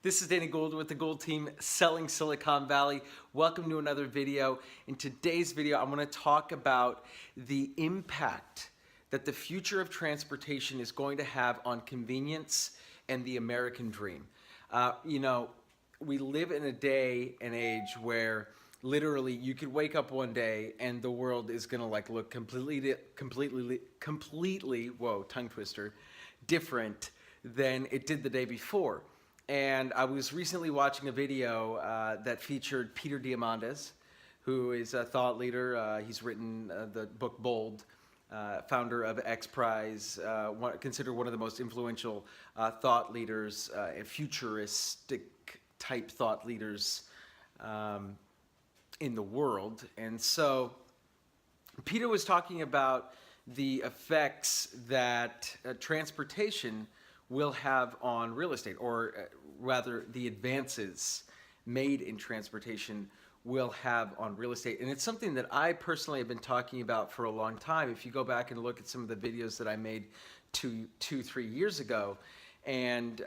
This is Danny Gould with the Gould team selling Silicon Valley. Welcome to another video. In today's video, I'm going to talk about the impact that the future of transportation is going to have on convenience and the American dream. We live in a day and age where literally you could wake up one day and the world is going to look completely, whoa, tongue twister, different than it did the day before. And I was recently watching a video that featured Peter Diamandis, who is a thought leader. He's written the book Bold, founder of X Prize, considered one of the most influential thought leaders, and futuristic type thought leaders in the world. And so Peter was talking about the effects that transportation will have on real estate, or rather the advances made in transportation will have on real estate. And it's something that I personally have been talking about for a long time. If you go back and look at some of the videos that I made 3 years ago, and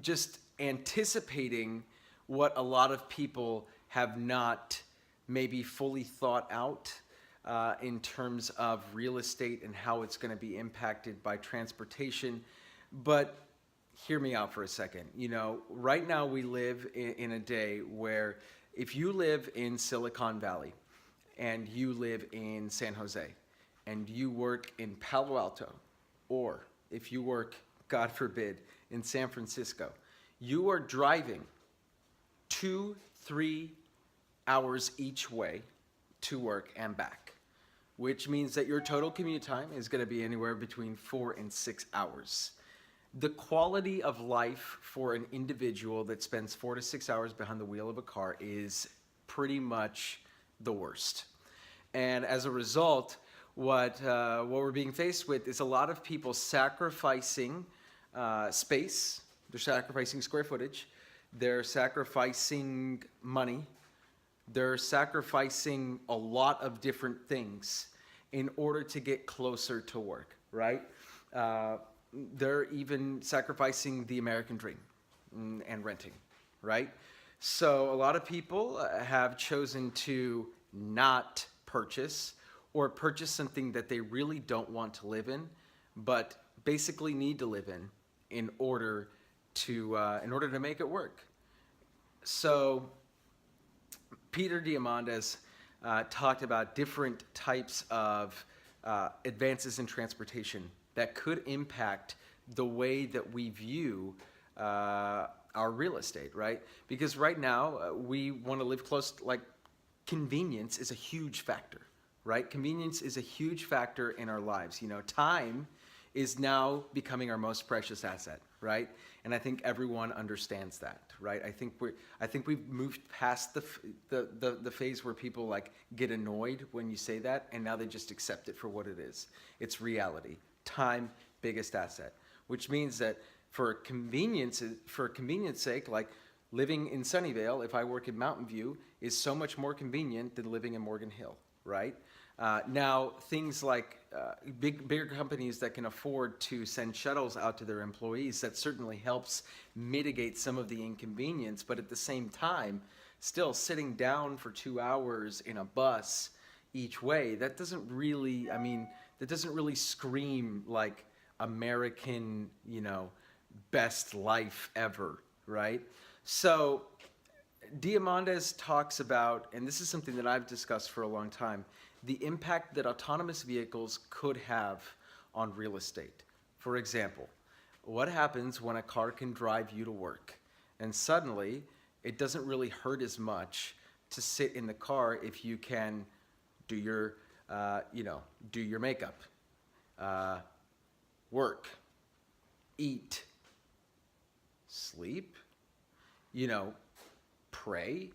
just anticipating what a lot of people have not maybe fully thought out in terms of real estate and how it's going to be impacted by transportation. But hear me out for a second. Right now we live in a day where if you live in Silicon Valley and you live in San Jose and you work in Palo Alto, or if you work, God forbid, in San Francisco, you are driving 2-3 hours each way to work and back, which means that your total commute time is going to be anywhere between 4 and 6 hours. The quality of life for an individual that spends 4 to 6 hours behind the wheel of a car is pretty much the worst. And as a result, what we're being faced with is a lot of people sacrificing space, they're sacrificing square footage, they're sacrificing money, they're sacrificing a lot of different things in order to get closer to work, right? They're even sacrificing the American dream and renting, right? So a lot of people have chosen to not purchase, or purchase something that they really don't want to live in, but basically need to live in order to make it work. So Peter Diamandis talked about different types of advances in transportation that could impact the way that we view our real estate, right? Because right now we want to live close, convenience is a huge factor, right? Convenience is a huge factor in our lives. Time is now becoming our most precious asset, right? And I think everyone understands that, right? I think we've moved past the phase where people get annoyed when you say that, and now they just accept it for what it is. It's reality. Time, biggest asset, which means that for convenience sake, living in Sunnyvale, if I work in Mountain View, is so much more convenient than living in Morgan Hill, right? Now, things like bigger companies that can afford to send shuttles out to their employees, that certainly helps mitigate some of the inconvenience. But at the same time, still sitting down for 2 hours in a bus each way, that doesn't really scream like American, best life ever, right? So Diamandis talks about, and this is something that I've discussed for a long time, the impact that autonomous vehicles could have on real estate. For example, what happens when a car can drive you to work, and suddenly it doesn't really hurt as much to sit in the car if you can do your makeup, work, eat, sleep, pray,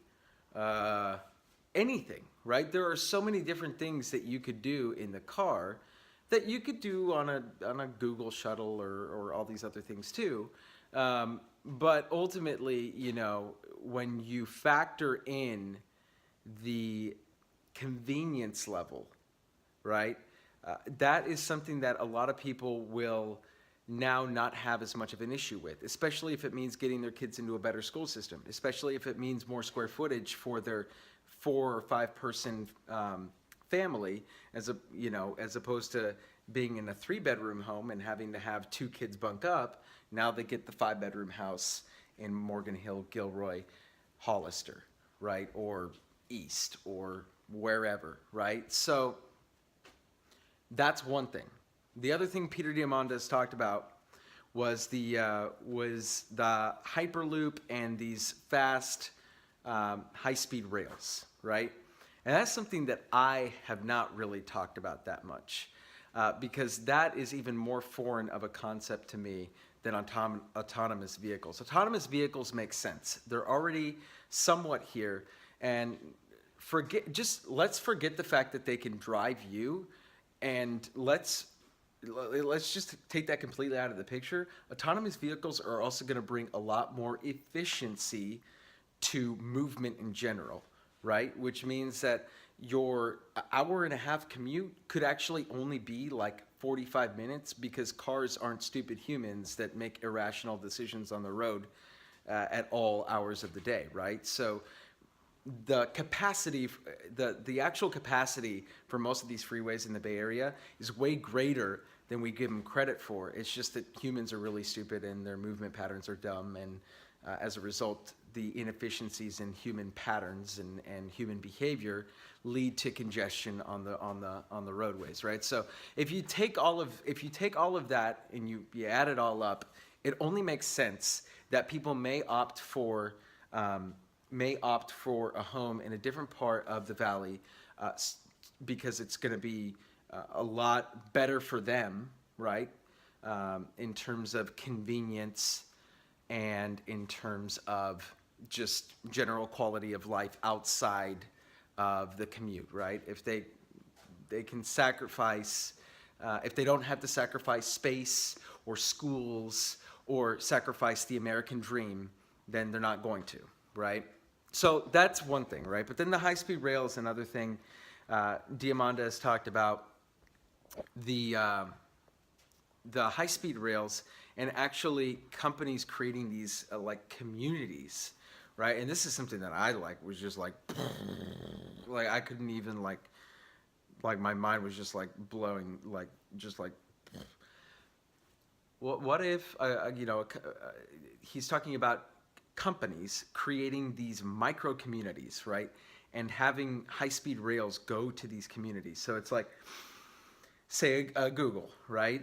anything, right? There are so many different things that you could do in the car that you could do on a Google shuttle or all these other things too. But ultimately, when you factor in the convenience level, right? That is something that a lot of people will now not have as much of an issue with, especially if it means getting their kids into a better school system, especially if it means more square footage for their 4 or 5 person family, as opposed to being in a 3-bedroom home and having to have 2 kids bunk up. Now they get the 5-bedroom house in Morgan Hill, Gilroy, Hollister, right, or East, or wherever, right? So that's one thing. The other thing Peter Diamandis talked about was the Hyperloop and these fast high-speed rails, right? And that's something that I have not really talked about that much, because that is even more foreign of a concept to me than autonomous vehicles. Autonomous vehicles make sense. They're already somewhat here, and let's forget the fact that they can drive you, and let's just take that completely out of the picture. Autonomous vehicles are also going to bring a lot more efficiency to movement in general, right? Which means that your hour-and-a-half commute could actually only be like 45 minutes, because cars aren't stupid humans that make irrational decisions on the road at all hours of the day, right? So the capacity, the actual capacity for most of these freeways in the Bay Area is way greater than we give them credit for. It's just that humans are really stupid and their movement patterns are dumb, and as a result, the inefficiencies in human patterns and human behavior lead to congestion on the roadways, right? So if you take all of that and you add it all up, it only makes sense that people may opt for a home in a different part of the valley, because it's going to be a lot better for them, right? In terms of convenience and in terms of just general quality of life outside of the commute, right? If they can sacrifice, if they don't have to sacrifice space or schools or sacrifice the American dream, then they're not going to, right? So that's one thing, right? But then the high-speed rail is another thing. Diamanda has talked about the high-speed rails, and actually companies creating these like communities, right? And this is something that I was just like I couldn't even like my mind was just like blowing, what if he's talking about companies creating these micro communities, right? And having high-speed rails go to these communities. So it's like, say Google, right,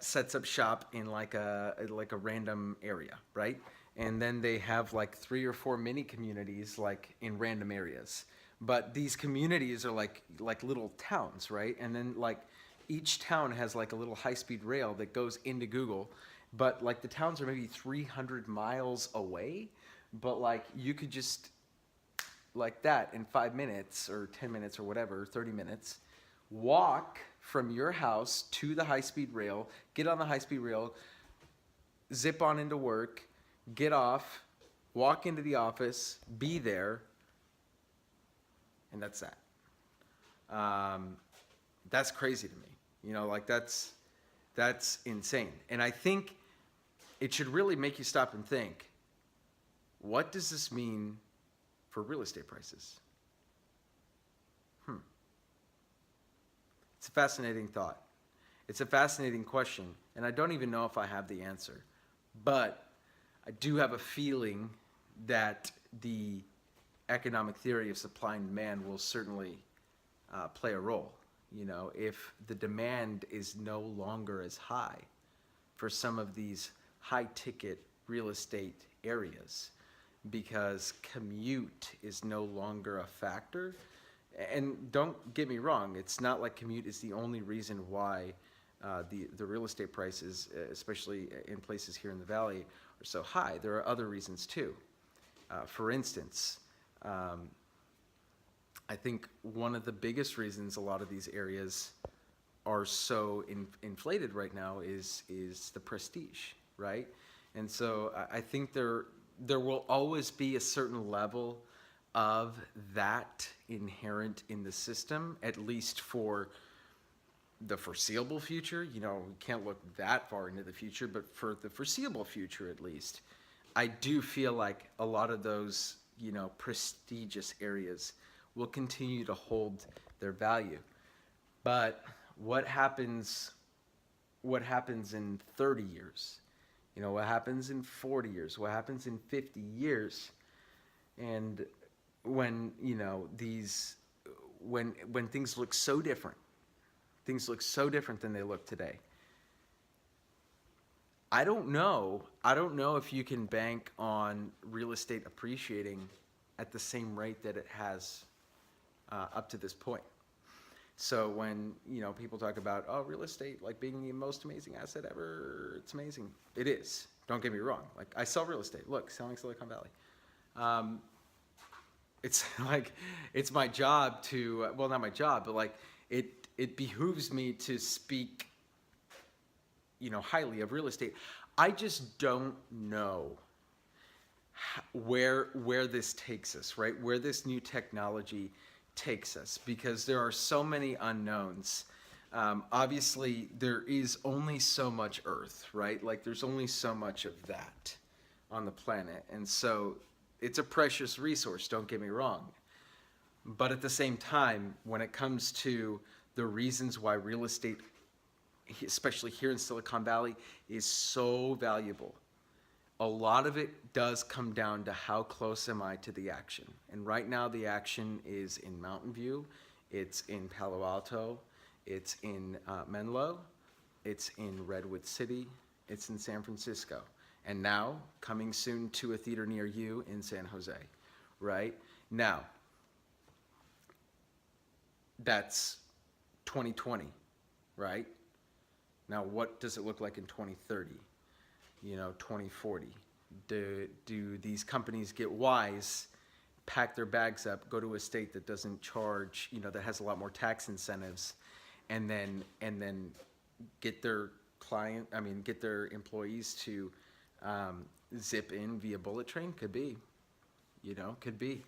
sets up shop in like a random area, right? And then they have like 3 or 4 mini communities like in random areas. But these communities are like little towns, right? And then like each town has like a little high-speed rail that goes into Google, but like the towns are maybe 300 miles away, but like you could just like that in 5 minutes or 10 minutes or whatever, 30 minutes, walk from your house to the high-speed rail, get on the high-speed rail, zip on into work, get off, walk into the office, be there, and that's that. That's crazy to me. Like that's insane. And I think it should really make you stop and think, what does this mean for real estate prices? It's a fascinating thought. It's a fascinating question, and I don't even know if I have the answer. But I do have a feeling that the economic theory of supply and demand will certainly play a role. If the demand is no longer as high for some of these high-ticket real estate areas, because commute is no longer a factor. And don't get me wrong, it's not like commute is the only reason why the real estate prices, especially in places here in the valley, are so high. There are other reasons too. For instance, I think one of the biggest reasons a lot of these areas are so inflated right now is the prestige, right? And so I think there will always be a certain level of that inherent in the system, at least for the foreseeable future, you know, we can't look that far into the future, but for the foreseeable future at least, I do feel like a lot of those, you know, prestigious areas will continue to hold their value. But what happens in 30 years? You know, what happens in 40 years? What happens in 50 years? And when, you know, when things look so different, things look so different than they look today. I don't know if you can bank on real estate appreciating at the same rate that it has up to this point. So when, you know, people talk about, oh, real estate like being the most amazing asset ever, it's amazing. It is. Don't get me wrong. Like, I sell real estate. Look, selling Silicon Valley. It's like, it's my job to, well, not my job, but like it behooves me to speak, you know, highly of real estate. I just don't know where this takes us, right? Where this new technology takes us, because there are so many unknowns. Obviously, there is only so much Earth, right? Like, there's only so much of that on the planet. And so it's a precious resource, don't get me wrong. But at the same time, when it comes to the reasons why real estate, especially here in Silicon Valley, is so valuable, a lot of it does come down to how close am I to the action. And right now the action is in Mountain View, it's in Palo Alto, it's in Menlo, it's in Redwood City, it's in San Francisco, and now coming soon to a theater near you in San Jose, right? Now, that's 2020, right? Now, what does it look like in 2030? You know, 2040? Do these companies get wise, pack their bags up, go to a state that doesn't charge, you know, that has a lot more tax incentives, and then get their get their employees to zip in via bullet train? Could be, you know, could be.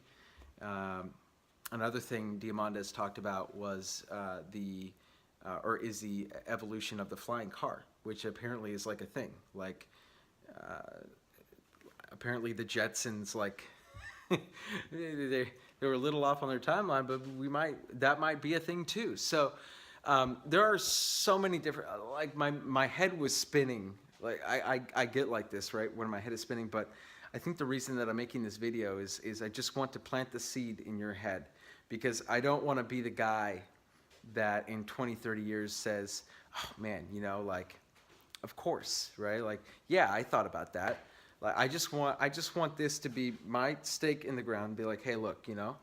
Another thing Diamandis talked about was the evolution of the flying car, which apparently is like a thing. Like, apparently the Jetsons, like, they were a little off on their timeline, but that might be a thing too. So there are so many different, like, my head was spinning. Like, I get like this, right, when my head is spinning, but I think the reason that I'm making this video is I just want to plant the seed in your head, because I don't want to be the guy that in 20, 30 years says, oh man, you know, like, of course, right? Like, yeah, I thought about that. Like, I just want this to be my stake in the ground, be like, hey, look, you know,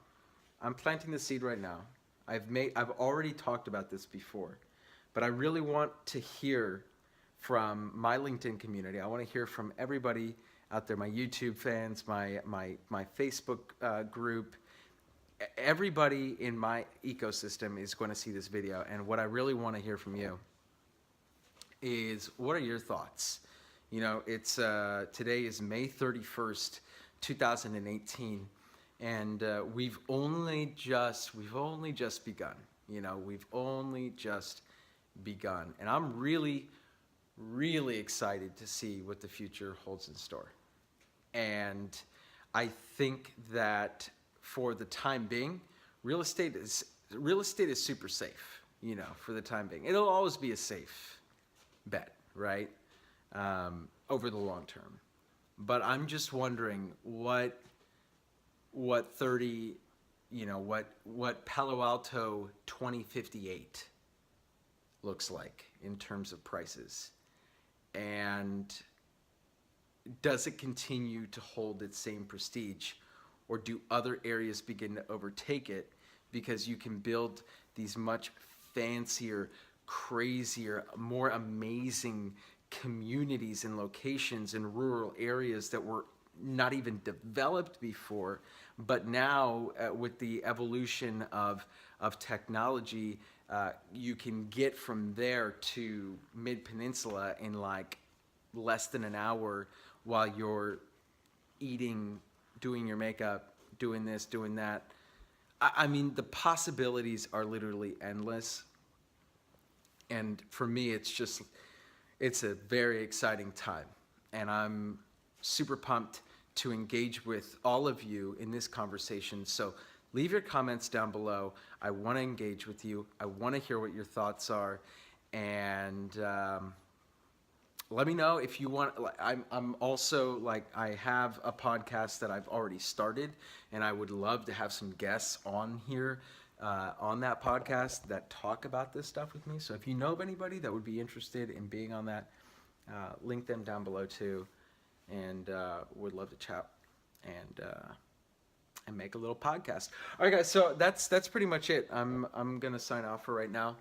I'm planting the seed right now. I've already talked about this before, but I really want to hear from my LinkedIn community. I want to hear from everybody out there, my YouTube fans, my Facebook group. Everybody in my ecosystem is going to see this video, and what I really want to hear from you is, what are your thoughts? You know, it's today is May 31st, 2018, and we've only just begun. You know, we've only just begun, and I'm really excited to see what the future holds in store. And I think that for the time being, real estate is super safe, you know, for the time being. It'll always be a safe bet, right? Over the long term. But I'm just wondering what 30, you know, what Palo Alto 2058 looks like in terms of prices. And does it continue to hold its same prestige, or do other areas begin to overtake it because you can build these much fancier, crazier, more amazing communities and locations in rural areas that were not even developed before, but now with the evolution of technology, you can get from there to Mid-Peninsula in like less than an hour while you're eating, doing your makeup, doing this, doing that. I mean, the possibilities are literally endless. And for me, it's a very exciting time. And I'm super pumped to engage with all of you in this conversation. So leave your comments down below. I want to engage with you. I want to hear what your thoughts are. And let me know if you want. I'm also, like, I have a podcast that I've already started, and I would love to have some guests on here on that podcast that talk about this stuff with me. So if you know of anybody that would be interested in being on that, link them down below too, and would love to chat and make a little podcast. All right, guys. So that's pretty much it. I'm gonna sign off for right now.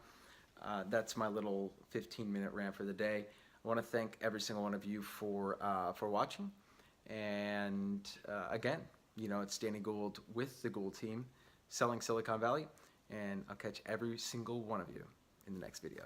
That's my little 15-minute rant for the day. I want to thank every single one of you for watching. And again, it's Danny Gould with the Gould team, selling Silicon Valley. And I'll catch every single one of you in the next video.